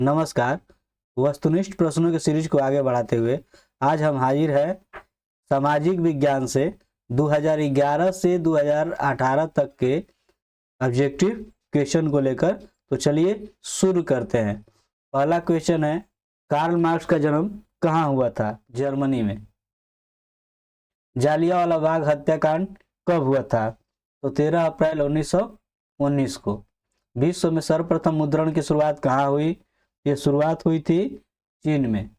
नमस्कार। वस्तुनिष्ठ प्रश्नों के सीरीज को आगे बढ़ाते हुए आज हम हाजिर हैं सामाजिक विज्ञान से 2011 से 2018 तक के ऑब्जेक्टिव क्वेश्चन को लेकर। तो चलिए शुरू करते हैं। पहला क्वेश्चन है, कार्ल मार्क्स का जन्म कहाँ हुआ था? जर्मनी में। जालियांवाला बाग हत्याकांड कब हुआ था? तो 13 अप्रैल 1919 को। विश्व में सर्वप्रथम मुद्रण की शुरुआत कहाँ हुई? ये शुरुआत हुई थी चीन में।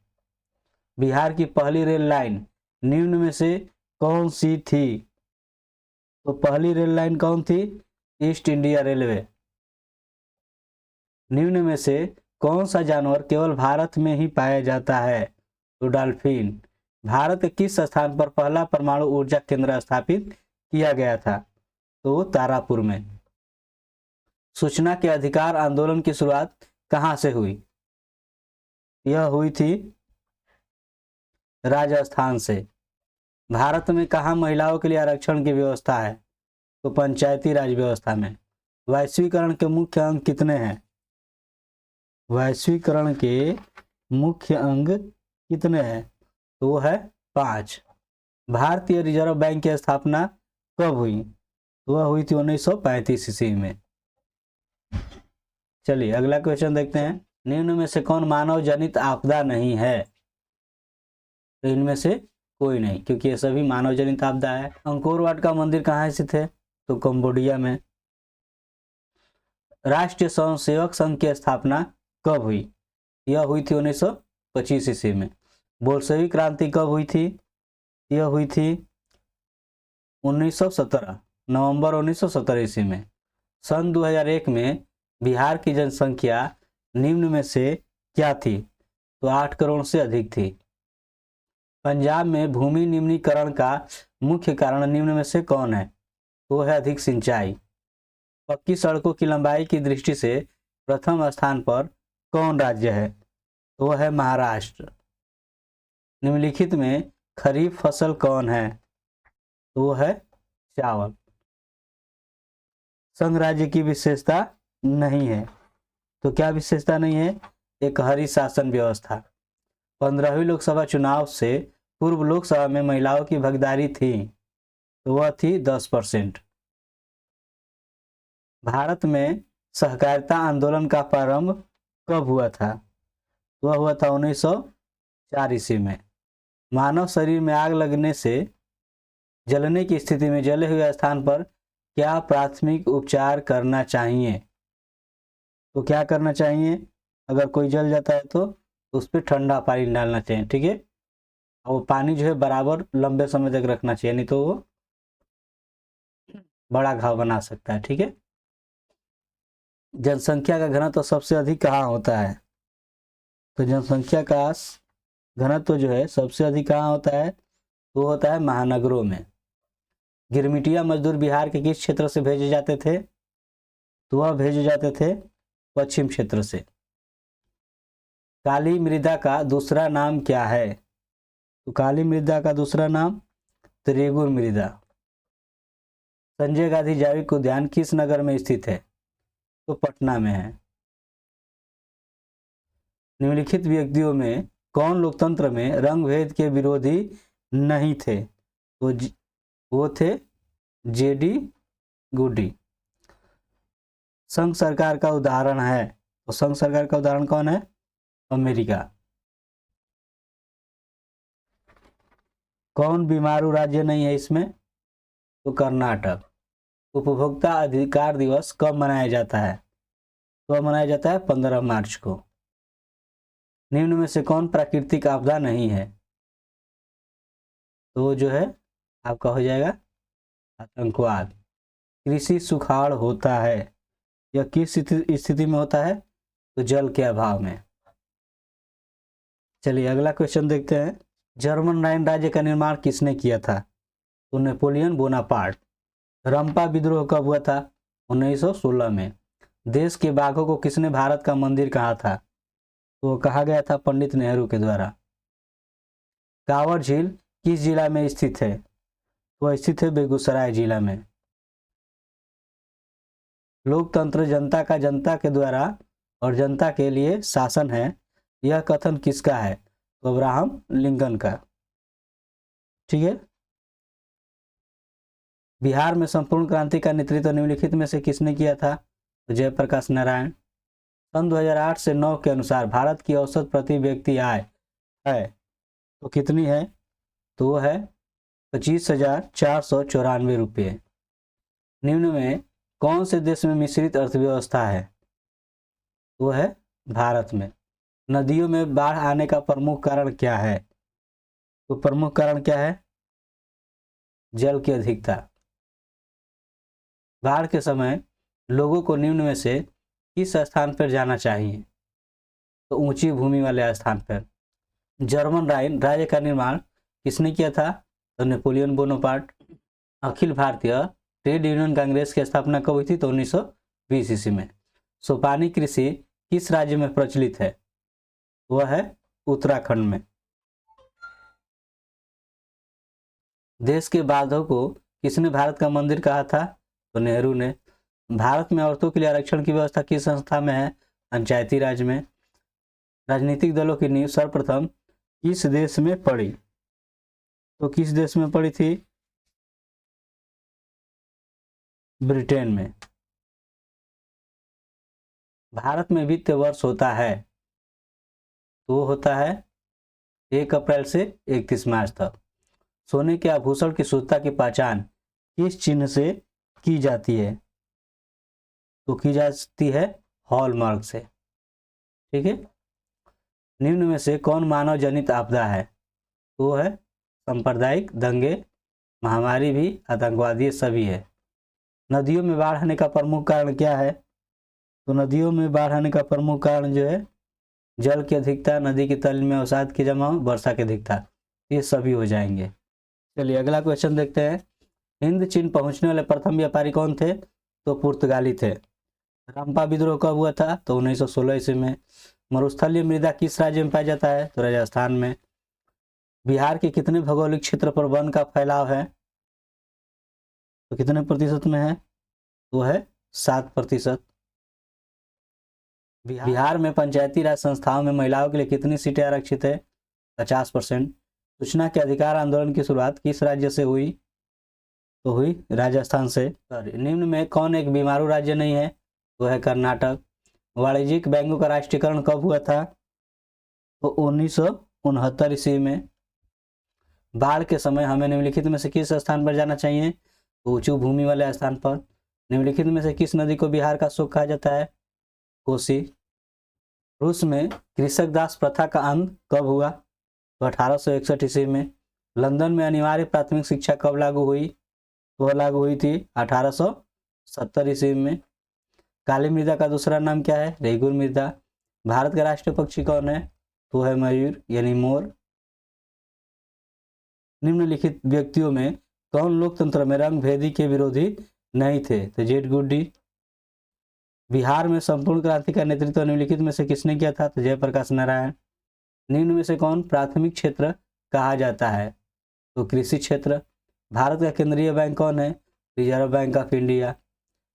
बिहार की पहली रेल लाइन निम्न में से कौन सी थी? तो पहली रेल लाइन कौन थी? East India railway. निम्न में से कौन सा जानवर केवल भारत में ही पाया जाता है? तो डॉल्फिन। भारत के किस स्थान पर पहला परमाणु ऊर्जा केंद्र स्थापित किया गया था? तो तारापुर में। सूचना के अधिकार आंदोलन की शुरुआत कहाँ से हुई? यह हुई थी राजस्थान से। भारत में कहाँ महिलाओं के लिए आरक्षण की व्यवस्था है? तो पंचायती राज व्यवस्था में। वैश्वीकरण के मुख्य अंग कितने हैं? वैश्वीकरण के मुख्य अंग कितने हैं? तो वो है 5। भारतीय रिजर्व बैंक की स्थापना कब हुई? तो वह हुई थी 1935 ईस्वी में। चलिए अगला क्वेश्चन देखते हैं। निम्न में से कौन मानव जनित आपदा नहीं है? तो इनमें से कोई नहीं, क्योंकि ये सभी मानव जनित आपदा है। अंकोर वाट का मंदिर कहाँ स्थित है? तो कंबोडिया में। राष्ट्रीय स्वयंसेवक संघ की स्थापना कब हुई? यह हुई थी 1925 ईस्वी में। बोल्शेविक क्रांति कब हुई थी? यह हुई थी 1917 नवंबर 1917 ईस्वी में। सन 2001 में बिहार की जनसंख्या निम्न में से क्या थी? तो 8 करोड़ से अधिक थी। पंजाब में भूमि निम्नीकरण का मुख्य कारण निम्न में से कौन है? तो है अधिक सिंचाई। पक्की सड़कों की लंबाई की दृष्टि से प्रथम स्थान पर कौन राज्य है? तो है महाराष्ट्र। निम्नलिखित में खरीफ फसल कौन है? तो है चावल। संघ राज्य की विशेषता नहीं है। तो क्या विशेषता नहीं है? एक हरी शासन व्यवस्था। 15वीं लोकसभा चुनाव से पूर्व लोकसभा में महिलाओं की भागीदारी थी, तो वह थी 10%। भारत में सहकारिता आंदोलन का प्रारंभ कब हुआ था? वह हुआ था 1904 ईस्वी में। मानव शरीर में आग लगने से जलने की स्थिति में जले हुए स्थान पर क्या प्राथमिक उपचार करना चाहिए? तो क्या करना चाहिए? अगर कोई जल जाता है तो उस पर ठंडा पानी डालना चाहिए, ठीक है। और वो पानी जो है बराबर लंबे समय तक रखना चाहिए, नहीं तो वो बड़ा घाव बना सकता है, ठीक है। जनसंख्या का घनत्व तो सबसे अधिक कहाँ होता है? तो जनसंख्या का घनत्व जो है सबसे अधिक कहाँ होता है? वो होता है महानगरों में। गिरमिटिया मजदूर बिहार के किस क्षेत्र से भेजे जाते थे? तो वह भेजे जाते थे पश्चिम क्षेत्र से। काली मृदा का दूसरा नाम क्या है? तो काली मृदा का दूसरा नाम त्रिगुण मृदा। संजय गांधी जैविक उद्यान किस नगर में स्थित है? तो पटना में है। निम्नलिखित व्यक्तियों में कौन लोकतंत्र में रंग भेद के विरोधी नहीं थे? तो वो थे जेडी गुडी। संघ सरकार का उदाहरण है, तो संघ सरकार का उदाहरण कौन है? अमेरिका। कौन बीमारू राज्य नहीं है इसमें? तो कर्नाटक। उपभोक्ता अधिकार दिवस कब मनाया जाता है? तो मनाया जाता है 15 मार्च को। निम्न में से कौन प्राकृतिक आपदा नहीं है? तो जो है आपका हो जाएगा आतंकवाद। कृषि सुखाड़ होता है, यह किस स्थिति में होता है? तो जल के अभाव में। चलिए अगला क्वेश्चन देखते हैं। जर्मन राइन राज्य का निर्माण किसने किया था? तो नेपोलियन बोनापार्ट। रंपा विद्रोह कब हुआ था? 1916 में। देश के बाघों को किसने भारत का मंदिर कहा था? तो कहा गया था पंडित नेहरू के द्वारा। कांवड़ झील किस जिला में स्थित है? वह स्थित है बेगूसराय जिला में। लोकतंत्र जनता का जनता के द्वारा और जनता के लिए शासन है, यह कथन किसका है? तो अब्राहम लिंकन का। ठीक है। बिहार में संपूर्ण क्रांति का नेतृत्व निम्नलिखित में से किसने किया था? तो जयप्रकाश नारायण। सन 2008 से 9 के अनुसार भारत की औसत प्रति व्यक्ति आय है तो कितनी है? तो वो है 25,494 रुपये। निम्न में कौन से देश में मिश्रित अर्थव्यवस्था है? वो है भारत में। नदियों में बाढ़ आने का प्रमुख कारण क्या है? तो प्रमुख कारण क्या है? जल की अधिकता। बाढ़ के समय लोगों को निम्न में से किस स्थान पर जाना चाहिए? तो ऊंची भूमि वाले स्थान पर। जर्मन राइन राज्य का निर्माण किसने किया था? तो Napoleon Bonaparte. Akhil Bharatiya trade union Congress की स्थापना कब हुई थी? तो 1920 ईस्वी में। सोपानी कृषि किस राज्य में प्रचलित है? वह है उत्तराखंड में। देश के बांधों को किसने भारत का मंदिर कहा था? तो नेहरू ने। भारत में औरतों के लिए आरक्षण की व्यवस्था किस संस्था में है? पंचायती राज में। राजनीतिक दलों की नींव सर्वप्रथम किस देश में पड़ी? तो किस देश में पड़ी थी? ब्रिटेन में। भारत में वित्त वर्ष होता है तो वो होता है 1 अप्रैल से 31 मार्च तक। सोने के आभूषण की शुद्धता की पहचान किस चिन्ह से की जाती है? तो की जाती है हॉलमार्क से। ठीक है। निम्न में से कौन मानव जनित आपदा है? वो है सांप्रदायिक दंगे, महामारी भी, आतंकवादी सभी है। नदियों में बाढ़ आने का प्रमुख कारण क्या है? तो नदियों में बाढ़ आने का प्रमुख कारण जो है जल की अधिकता, नदी के तल में अवसाद की जमाव, वर्षा की अधिकता, ये सभी हो जाएंगे। चलिए अगला क्वेश्चन देखते हैं। हिंद चीन पहुंचने वाले प्रथम व्यापारी कौन थे? तो पुर्तगाली थे। रंपा विद्रोह कब हुआ था? तो 1916 ईस्वी में। मरुस्थलीय मृदा किस राज्य में पाया जाता है? तो राजस्थान में। बिहार के कितने भौगोलिक क्षेत्र पर वन का फैलाव है? तो कितने प्रतिशत में है? वो है 7%। बिहार में पंचायती राज संस्थाओं में महिलाओं के लिए कितनी सीटें आरक्षित है? 50%। सूचना के अधिकार आंदोलन की शुरुआत किस राज्य से हुई? तो हुई राजस्थान से। निम्न में कौन एक बीमारू राज्य नहीं है? वो है कर्नाटक। वाणिज्यिक बैंकों का राष्ट्रीयकरण कब हुआ था? तो 1969 ईस्वी में। बाढ़ के समय हमें निम्नलिखित में से किस स्थान पर जाना चाहिए? तो ऊंची भूमि वाले स्थान पर। निम्नलिखित में से किस नदी को बिहार का शोक कहा जाता है? कोसी। रूस में कृषक दास प्रथा का अंत कब हुआ? तो 1861 ईस्वी में। लंदन में अनिवार्य प्राथमिक शिक्षा कब लागू हुई? तो वह लागू हुई थी 1870 ईस्वी में। काली मृदा का दूसरा नाम क्या है? रेगुर मृदा। भारत का राष्ट्रीय पक्षी कौन है? तो है मयूर यानी मोर। निम्नलिखित व्यक्तियों में कौन लोकतंत्र में रंग भेदी के विरोधी नहीं थे? तो जेड गुड्डी। बिहार में संपूर्ण क्रांति का नेतृत्व निम्नलिखित में से किसने किया था? तो जयप्रकाश नारायण। निम्न में से कौन प्राथमिक क्षेत्र कहा जाता है? तो कृषि क्षेत्र। भारत का केंद्रीय बैंक कौन है? Reserve bank of India.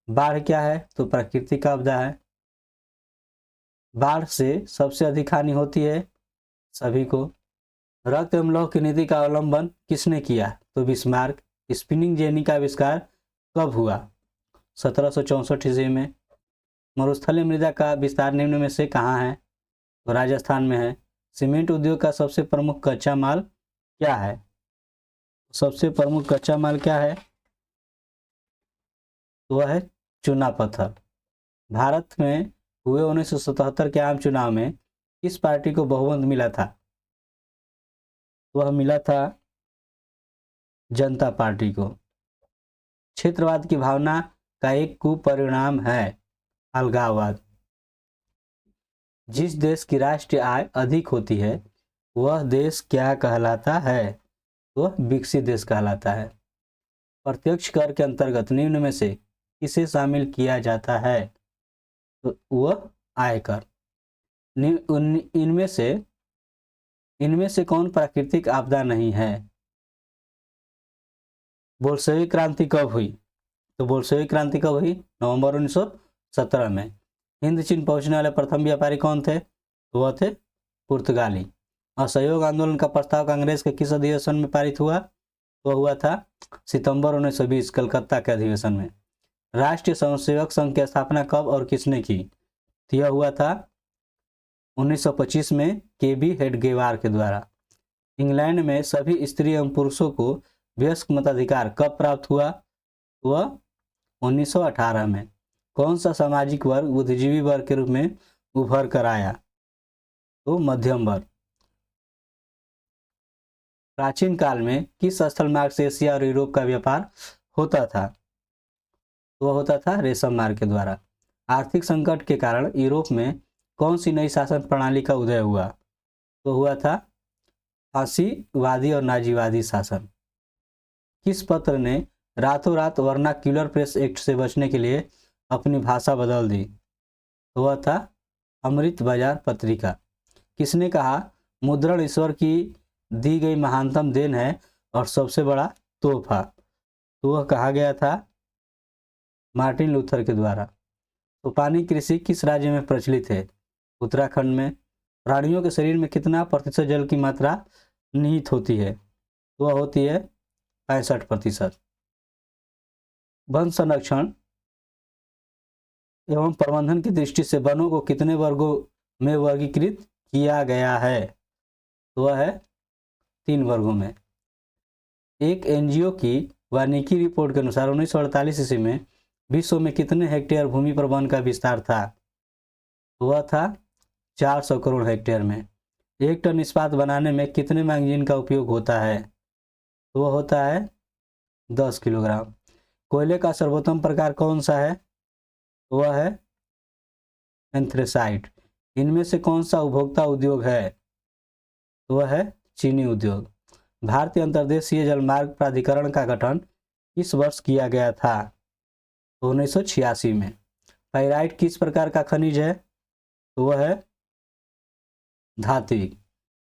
बाढ़ क्या है? तो प्राकृतिक आपदा है। बाढ़ से सबसे अधिक हानि होती है सभी को। रक्त एवं लौह की नीति का अवलंबन किसने किया? तो बिस्मार्क। स्पिनिंग जेनी का आविष्कार कब हुआ? 1764 ईस्वी में। मरुस्थलीय मृदा का विस्तार निम्न में से कहाँ है? तो राजस्थान में है। सीमेंट उद्योग का सबसे प्रमुख कच्चा माल क्या है? सबसे प्रमुख कच्चा माल क्या है? तो वह है चूना पत्थर। भारत में हुए 1977 के आम चुनाव में किस पार्टी को बहुमत मिला था? वह मिला था जनता पार्टी को। क्षेत्रवाद की भावना का एक कुपरिणाम है अलगाववाद। जिस देश की राष्ट्रीय आय अधिक होती है वह देश क्या कहलाता है? वह विकसित देश कहलाता है। प्रत्यक्ष कर के अंतर्गत निम्न में से किसे शामिल किया जाता है? तो वह आयकर। इनमें से कौन प्राकृतिक आपदा नहीं है? बोल्शेविक क्रांति कब हुई? तो बोल्शेविक क्रांति कब हुई? नवंबर 1917 में। हिंद चीन पहुंचने वाले प्रथम व्यापारी कौन थे? तो वह थे पुर्तगाली। असहयोग आंदोलन का प्रस्ताव कांग्रेस के किस अधिवेशन में पारित हुआ? तो हुआ था सितंबर 1920 कलकत्ता के अधिवेशन में। राष्ट्रीय स्वयंसेवक संघ की स्थापना कब और किसने की? तो यह हुआ था 1925 में केबी हेडगेवार के द्वारा। इंग्लैंड में सभी स्त्री एवं पुरुषों को वयस्क मताधिकार कब प्राप्त हुआ? वह 1918 में। कौन सा सामाजिक वर्ग बुद्धिजीवी वर्ग के रूप में उभर कर आया? तो मध्यम वर्ग। प्राचीन काल में किस स्थल मार्ग से एशिया और यूरोप का व्यापार होता था? वह होता था रेशम मार्ग के द्वारा। आर्थिक संकट के कारण यूरोप में कौन सी नई शासन प्रणाली का उदय हुआ? तो हुआ था फांसीवादी और नाजीवादी शासन। किस पत्र ने रातों रात वर्नाक्यूलर प्रेस एक्ट से बचने के लिए अपनी भाषा बदल दी? तो वह था अमृत बाजार पत्रिका। किसने कहा मुद्रण ईश्वर की दी गई महानतम देन है और सबसे बड़ा तोहफा? तो वह कहा गया था मार्टिन लूथर के द्वारा। तो पानी कृषि किस राज्य में प्रचलित है? उत्तराखंड में। प्राणियों के शरीर में कितना प्रतिशत जल की मात्रा निहित होती है? वह होती है 65%। वन संरक्षण एवं प्रबंधन की दृष्टि से वनों को कितने वर्गों में वर्गीकृत किया गया है? तो वह है 3 वर्गों में। एक एनजीओ की वानिकी रिपोर्ट के अनुसार 1948 ईस्वी में विश्व में कितने हेक्टेयर भूमि पर वन का विस्तार था? तो वह था 400 करोड़ हेक्टेयर में। 1 टन इस्पात बनाने में कितने मैगजीन का उपयोग होता है? तो वह होता है 10 किलोग्राम। कोयले का सर्वोत्तम प्रकार कौन सा है? वह है एंथ्रेसाइट। इनमें से कौन सा उपभोक्ता उद्योग है? तो वह है चीनी उद्योग। भारतीय अंतर्देशीय जलमार्ग प्राधिकरण का गठन किस वर्ष किया गया था? 1986 में। पाइराइट किस प्रकार का खनिज है? तो वह है धात्विक।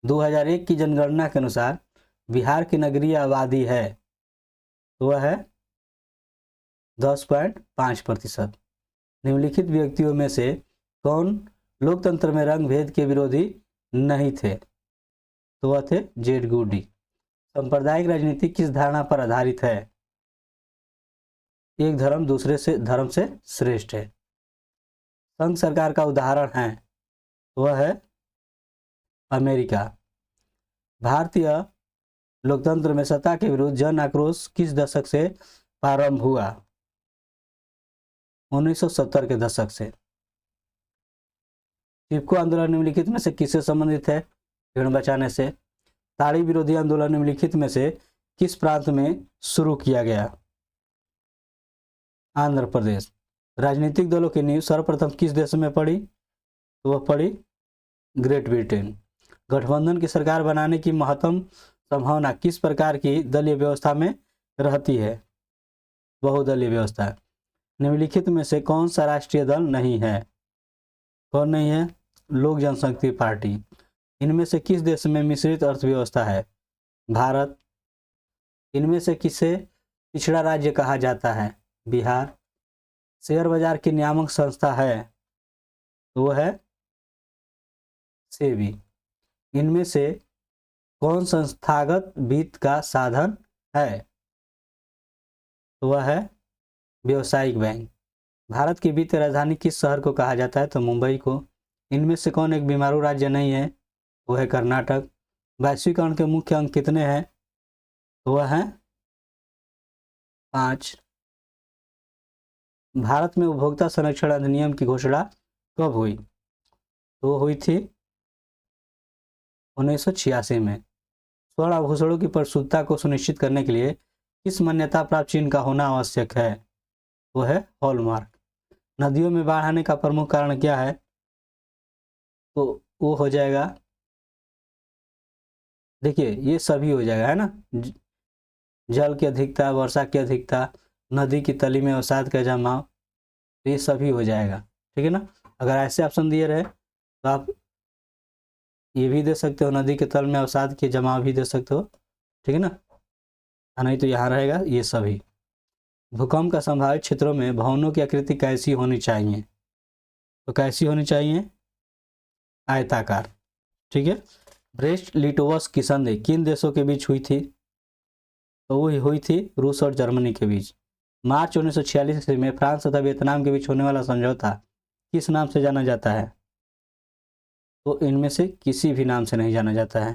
2001 की जनगणना के अनुसार बिहार की नगरीय आबादी है? तो वह है 10.5%। निम्नलिखित व्यक्तियों में से कौन लोकतंत्र में रंग भेद के विरोधी नहीं थे? तो वह थे जेड गुडी। सांप्रदायिक राजनीति किस धारणा पर आधारित है? एक धर्म दूसरे से धर्म से श्रेष्ठ है। संघ सरकार का उदाहरण है? वह है अमेरिका। भारतीय लोकतंत्र में सत्ता के विरुद्ध जन आक्रोश किस दशक से प्रारंभ हुआ? 1970 के दशक से। चिपको आंदोलन निम्नलिखित में से किससे संबंधित है? पेड़ बचाने से। ताड़ी विरोधी आंदोलन निम्नलिखित में से किस प्रांत में शुरू किया गया? आंध्र प्रदेश। राजनीतिक दलों की नींव सर्वप्रथम किस देश में पड़ी? तो वह पड़ी ग्रेट ब्रिटेन। गठबंधन की सरकार बनाने की महत्तम संभावना किस प्रकार की दलीय व्यवस्था में रहती है? बहुदलीय व्यवस्था। निम्नलिखित में से कौन सा राष्ट्रीय दल नहीं है? कौन नहीं है? लोक जनशक्ति पार्टी। इनमें से किस देश में मिश्रित अर्थव्यवस्था है? भारत। इनमें से किसे पिछड़ा राज्य कहा जाता है? बिहार। शेयर बाजार की नियामक संस्था है? तो वह है सेबी। इनमें से कौन संस्थागत वित्त का साधन है? तो वह है व्यावसायिक बैंक। भारत की वित्तीय राजधानी किस शहर को कहा जाता है? तो मुंबई को। इनमें से कौन एक बीमारू राज्य नहीं है? वो है कर्नाटक। वैश्वीकरण के मुख्य अंक कितने हैं? तो वह है 5। भारत में उपभोक्ता संरक्षण अधिनियम की घोषणा कब हुई? तो हुई थी 1986 में। स्वर्ण आभूषणों की परिशुद्धता को सुनिश्चित करने के लिए किस मान्यता प्राप्त चिन्ह का होना आवश्यक है? वो है हॉलमार्क। नदियों में बाढ़ आने का प्रमुख कारण क्या है? तो वो हो जाएगा, देखिए ये सभी हो जाएगा, है ना। जल की अधिकता, वर्षा की अधिकता, नदी की तली में अवसाद का जमाव, तो ये सभी हो जाएगा, ठीक है ना। अगर ऐसे ऑप्शन दिए रहे तो आप ये भी दे सकते हो, नदी के तल में अवसाद के जमाव भी दे सकते हो, ठीक है ना। नहीं तो यहाँ रहेगा ये सभी। भूकंप का संभावित क्षेत्रों में भवनों की आकृति कैसी होनी चाहिए? तो कैसी होनी चाहिए? आयताकार। ठीक है। ब्रेस्ट लिटोवस की संधि किन देशों के बीच हुई थी? तो वो हुई थी रूस और जर्मनी के बीच। मार्च 1946 ईस्वी में फ्रांस तथा वियतनाम के बीच होने वाला समझौता किस नाम से जाना जाता है? तो इनमें से किसी भी नाम से नहीं जाना जाता है।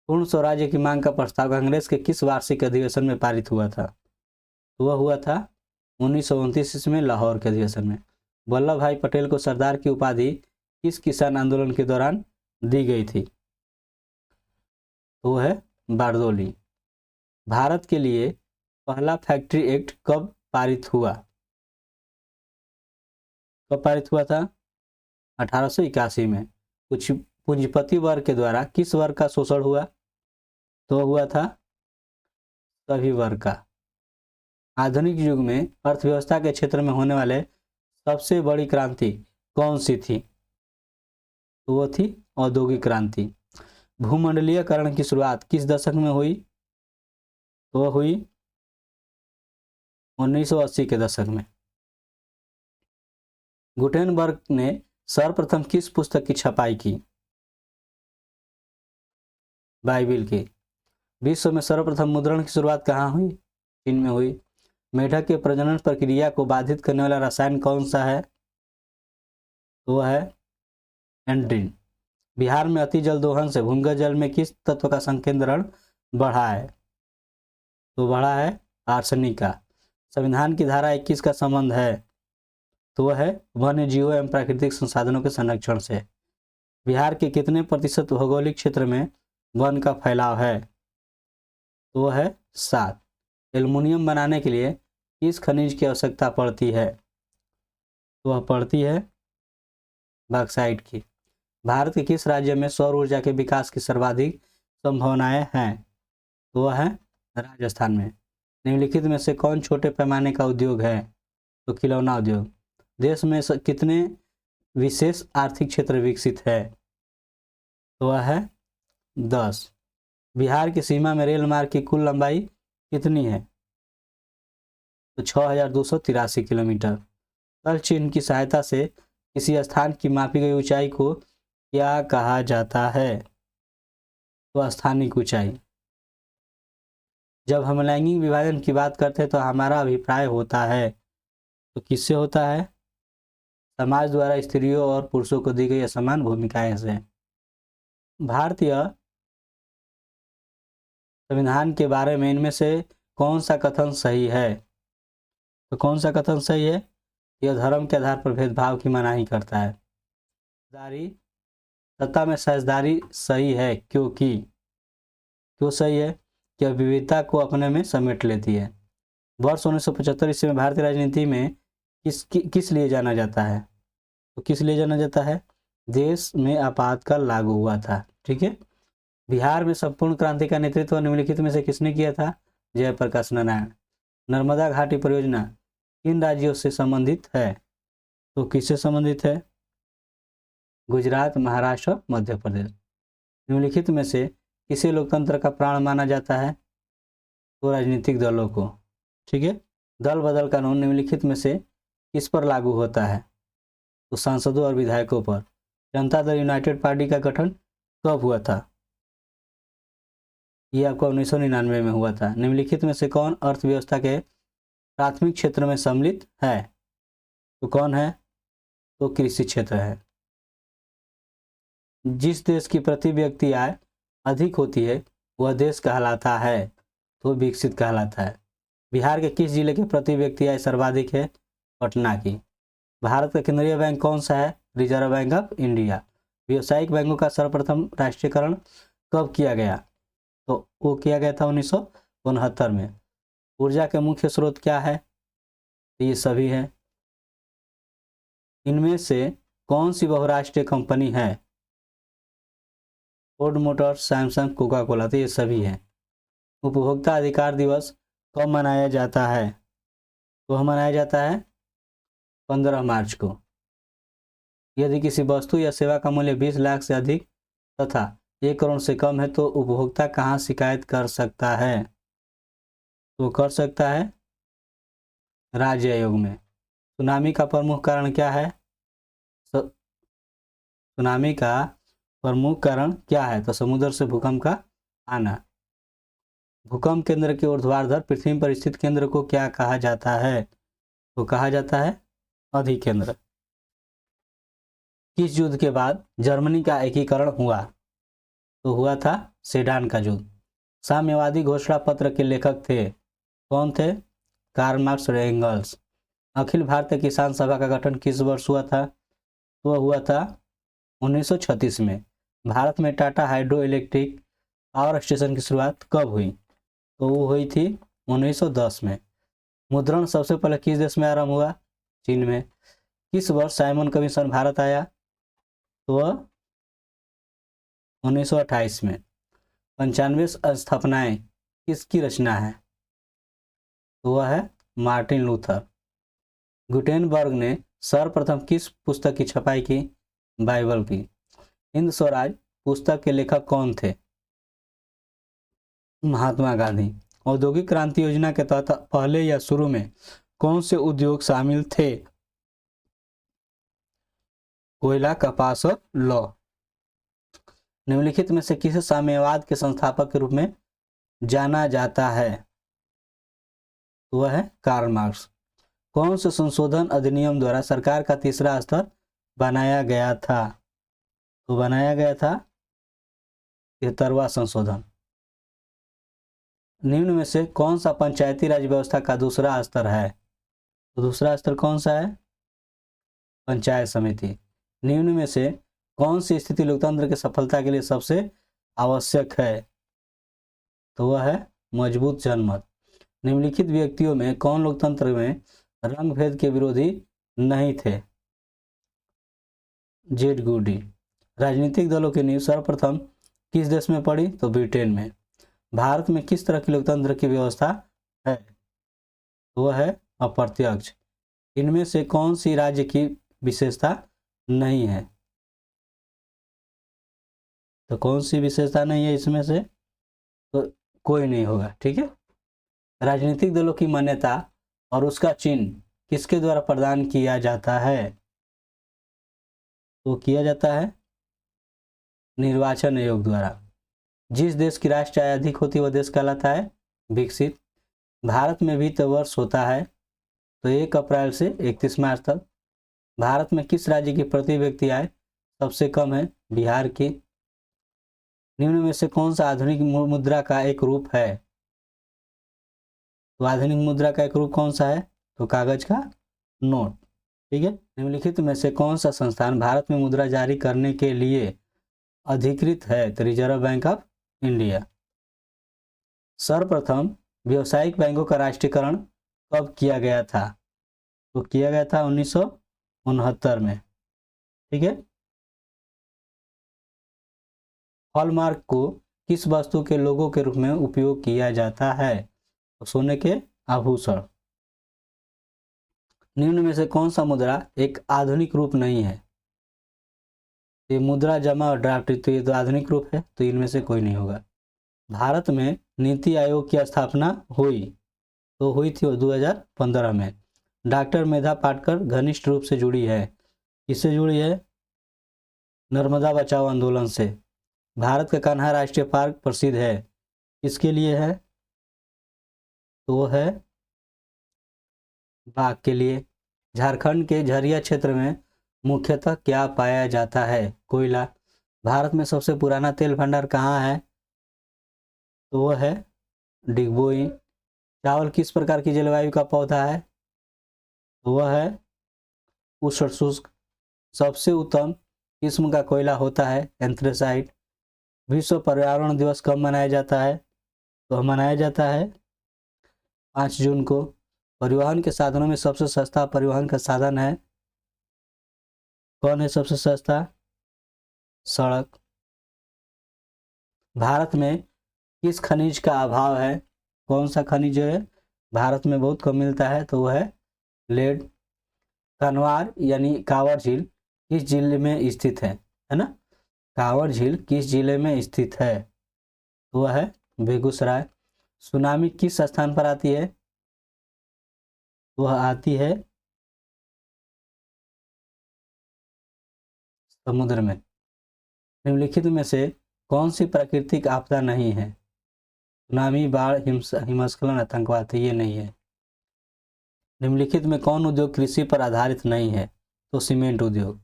पूर्ण स्वराज्य की मांग का प्रस्ताव कांग्रेस के किस वार्षिक अधिवेशन में पारित हुआ था? तो वह हुआ था 1929 ईस्वी में लाहौर के अधिवेशन में। वल्लभ भाई पटेल को सरदार की उपाधि किस किसान आंदोलन के दौरान दी गई थी? तो है बारदोली। भारत के लिए पहला फैक्ट्री एक्ट कब पारित हुआ? कब पारित हुआ था? 1881 में। कुछ पूंजीपति वर्ग के द्वारा किस वर्ग का शोषण हुआ? तो हुआ था सभी वर्ग का। आधुनिक युग में अर्थव्यवस्था के क्षेत्र में होने वाले सबसे बड़ी क्रांति कौन सी थी? तो वो थी औद्योगिक क्रांति। भूमंडलीयकरण की शुरुआत किस दशक में हुई? तो वह हुई 1980 के दशक में। गुटेनबर्ग ने सर्वप्रथम किस पुस्तक की छपाई की? बाइबिल की। विश्व में सर्वप्रथम मुद्रण की शुरुआत कहाँ हुई? चीन में हुई। मेढक के प्रजनन प्रक्रिया को बाधित करने वाला रसायन कौन सा है? तो वह है एंड्रीन। बिहार में अति जल दोहन से भूमिगत जल में किस तत्व का संकेंद्रण बढ़ा है? तो बढ़ा है आर्सेनिक का। संविधान की धारा 21 का संबंध है? तो वह है वन्य जीवों एवं प्राकृतिक संसाधनों के संरक्षण से। बिहार के कितने प्रतिशत भौगोलिक क्षेत्र में वन का फैलाव है? तो वह है 7। एल्युमिनियम बनाने के लिए किस खनिज की आवश्यकता पड़ती है? तो वह पड़ती है बॉक्साइट की। भारत के किस राज्य में सौर ऊर्जा के विकास की सर्वाधिक संभावनाएं हैं? तो वह है राजस्थान में। निम्नलिखित में से कौन छोटे पैमाने का उद्योग है? तो खिलौना उद्योग। देश में कितने विशेष आर्थिक क्षेत्र विकसित है? तो वह है 10। बिहार की सीमा में रेल मार्ग की कुल लंबाई कितनी है? तो 6283 किलोमीटर। तल चिन्ह की सहायता से किसी स्थान की मापी गई ऊंचाई को क्या कहा जाता है? तो स्थानिक ऊंचाई। जब हम लैंगिक विभाजन की बात करते हैं तो हमारा अभिप्राय होता है, तो किससे होता है? समाज द्वारा स्त्रियों और पुरुषों को दी गई असमान भूमिकाएं से। भारतीय संविधान के बारे में इनमें से कौन सा कथन सही है? तो कौन सा कथन सही है? यह धर्म के आधार पर भेदभाव की मनाही करता है। सत्ता में साझेदारी सही है क्यों सही है? कि विविधता को अपने में समेट लेती है। वर्ष 1975 ईस्वी में भारतीय राजनीति में किस लिए जाना जाता है? तो किस लिए जाना जाता है? देश में आपातकाल लागू हुआ था। ठीक है। बिहार में संपूर्ण क्रांति का नेतृत्व निम्नलिखित में से किसने किया था? जयप्रकाश नारायण। नर्मदा घाटी परियोजना किन राज्यों से संबंधित है? तो किससे संबंधित है? गुजरात, महाराष्ट्र, मध्य प्रदेश। निम्नलिखित में से किसे लोकतंत्र का प्राण माना जाता है? तो राजनीतिक दलों को। ठीक है। दल बदल कानून निम्नलिखित में से किस पर लागू होता है? तो सांसदों और विधायकों पर। जनता दल यूनाइटेड पार्टी का गठन कब हुआ था? ये आपको 1999 में हुआ था। निम्नलिखित में से कौन अर्थव्यवस्था के प्राथमिक क्षेत्र में सम्मिलित है? तो कौन है? तो कृषि क्षेत्र है। जिस देश की प्रति व्यक्ति आय अधिक होती है वह देश कहलाता है, तो विकसित कहलाता है। बिहार के किस जिले के प्रति व्यक्ति आय सर्वाधिक है? पटना की। भारत का केंद्रीय बैंक कौन सा है? Reserve bank of India. व्यावसायिक बैंकों का सर्वप्रथम राष्ट्रीयकरण कब किया गया? तो वो किया गया था 1969 में। ऊर्जा के मुख्य स्रोत क्या है? ये सभी है। इनमें से कौन सी बहुराष्ट्रीय कंपनी है? Ford Motors, Samsung, Coca Cola. तो ये सभी है। उपभोक्ता अधिकार दिवस कब मनाया जाता है? तो मनाया जाता है 15 मार्च को। यदि किसी वस्तु या सेवा का मूल्य 20 लाख से अधिक तथा 1 करोड़ से कम है तो उपभोक्ता कहाँ शिकायत कर सकता है? तो कर सकता है राज्य आयोग में। सुनामी का प्रमुख कारण क्या है? सुनामी का प्रमुख कारण क्या है? तो समुद्र से भूकंप का आना। भूकंप केंद्र के ऊर्ध्वाधर पृथ्वी पर स्थित केंद्र को क्या कहा जाता है? तो कहा जाता है अधिकेंद्र। किस युद्ध के बाद जर्मनी का एकीकरण हुआ? तो हुआ था सेडान का युद्ध। साम्यवादी घोषणा पत्र के लेखक थे? कौन थे? कार्ल मार्क्स और एंगल्स। अखिल भारतीय किसान सभा का गठन किस वर्ष हुआ था? तो वह हुआ था 1936 में। भारत में Tata hydro electric power station की शुरुआत कब हुई? तो वो हुई थी 1910 में। मुद्रण सबसे पहले किस देश में आरंभ हुआ? चीन में। किस वर्ष साइमन कमीशन भारत आया? तो वह 1928 में। 95 स्थापनाएं किसकी रचना है? तो वह है मार्टिन लूथर। गुटेनबर्ग ने सर्वप्रथम किस पुस्तक की छपाई की? बाइबल की। हिंद स्वराज पुस्तक के लेखक कौन थे? महात्मा गांधी। औद्योगिक क्रांति योजना के तहत पहले या शुरू में कौन से उद्योग शामिल थे? कोयला, कपास और लौह। निम्नलिखित में से किसे साम्यवाद के संस्थापक के रूप में जाना जाता है? वह है कार्ल मार्क्स। कौन से संशोधन अधिनियम द्वारा सरकार का तीसरा स्तर बनाया गया था? तो बनाया गया था 73वां संशोधन। निम्न में से कौन सा पंचायती राज व्यवस्था का दूसरा स्तर है? तो दूसरा स्तर कौन सा है? पंचायत समिति। निम्न में से कौन सी स्थिति लोकतंत्र की सफलता के लिए सबसे आवश्यक है? तो वह है मजबूत जनमत। निम्नलिखित व्यक्तियों में कौन लोकतंत्र में रंग भेद के विरोधी नहीं थे? जेड गुडी। राजनीतिक दलों की नींव सर्वप्रथम किस देश में पड़ी? तो ब्रिटेन में। भारत में किस तरह की लोकतंत्र की व्यवस्था है? तो वह है अप्रत्यक्ष। इनमें से कौन सी राज्य की विशेषता नहीं है? तो कौन सी विशेषता नहीं है इसमें से? तो कोई नहीं होगा। ठीक है। राजनीतिक दलों की मान्यता और उसका चिन्ह किसके द्वारा प्रदान किया जाता है? तो किया जाता है निर्वाचन आयोग द्वारा। जिस देश की राष्ट्रीय आय अधिक होती है वह देश कहलाता है विकसित। भारत में वित्त वर्ष होता है तो 1 अप्रैल से 31 मार्च तक। भारत में किस राज्य की प्रति व्यक्ति आय सबसे कम है? बिहार की। निम्न में से कौन सा आधुनिक मुद्रा का एक रूप है? तो आधुनिक मुद्रा का एक रूप कौन सा है? तो कागज का नोट। ठीक है। निम्नलिखित में से कौन सा संस्थान भारत में मुद्रा जारी करने के लिए अधिकृत है? तो रिजर्व बैंक ऑफ इंडिया। सर्वप्रथम व्यावसायिक बैंकों का राष्ट्रीयकरण कब किया गया था? तो किया गया था 1969 में। ठीक है। हॉलमार्क को किस वस्तु के लोगो के रूप में उपयोग किया जाता है? तो सोने के आभूषण। निम्न में से कौन सा मुद्रा एक आधुनिक रूप नहीं है? ये मुद्रा जमा और ड्राफ्ट, तो ये तो आधुनिक रूप है, तो इनमें से कोई नहीं होगा। भारत में नीति आयोग की स्थापना हुई? तो हुई थी 2015 में। डॉक्टर मेधा पाटकर घनिष्ठ रूप से जुड़ी है? किससे जुड़ी है? नर्मदा बचाओ आंदोलन से। भारत का कान्हा राष्ट्रीय पार्क प्रसिद्ध है? किसके लिए है? तो वो है बाघ के लिए। झारखंड के झरिया क्षेत्र में मुख्यतः क्या पाया जाता है? कोयला। भारत में सबसे पुराना तेल भंडार कहाँ है? तो वह है डिगबोई। चावल किस प्रकार की जलवायु का पौधा है? तो वह है उष्ण शुष्क। सबसे उत्तम किस्म का कोयला होता है एंथ्रेसाइट। विश्व पर्यावरण दिवस कब मनाया जाता है? तो मनाया जाता है 5 जून को। परिवहन के साधनों में सबसे सस्ता परिवहन का साधन है? कौन है सबसे सस्ता? सड़क। भारत में किस खनिज का अभाव है? कौन सा खनिज जो है भारत में बहुत कम मिलता है? तो वह है लेड। कनवार यानी कांवर झील किस जिले में स्थित है ना? कांवर झील किस जिले में स्थित है? तो वह है बेगूसराय। सुनामी किस स्थान पर आती है? वह आती है समुद्र में। निम्नलिखित में से कौन सी प्राकृतिक आपदा नहीं है? सुनामी, बाढ़, हिमस्खलन, आतंकवाद? ये नहीं है। निम्नलिखित में कौन उद्योग कृषि पर आधारित नहीं है? तो सीमेंट उद्योग।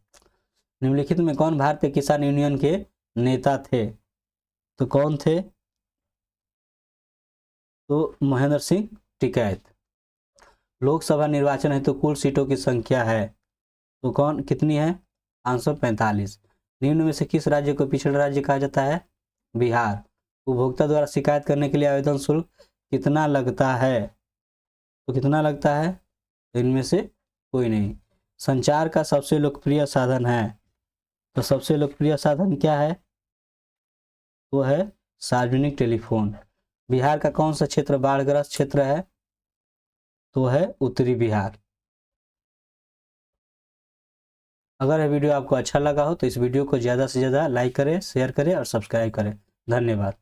निम्नलिखित में कौन भारतीय किसान यूनियन के नेता थे? तो कौन थे? तो महेंद्र सिंह टिकैत। लोकसभा निर्वाचन हेतु कुल सीटों की संख्या है तो कितनी है? 545। निम्न में से किस राज्य को पिछड़ा राज्य कहा जाता है? बिहार। उपभोक्ता द्वारा शिकायत करने के लिए आवेदन शुल्क कितना लगता है? तो कितना लगता है? इनमें से कोई नहीं। संचार का सबसे लोकप्रिय साधन है, तो सबसे लोकप्रिय साधन क्या है? वो है सार्वजनिक टेलीफोन। बिहार का कौन सा क्षेत्र बाढ़ग्रस्त क्षेत्र है? तो है उत्तरी बिहार। अगर यह वीडियो आपको अच्छा लगा हो तो इस वीडियो को ज़्यादा से ज़्यादा लाइक करें, शेयर करें और सब्सक्राइब करें। धन्यवाद।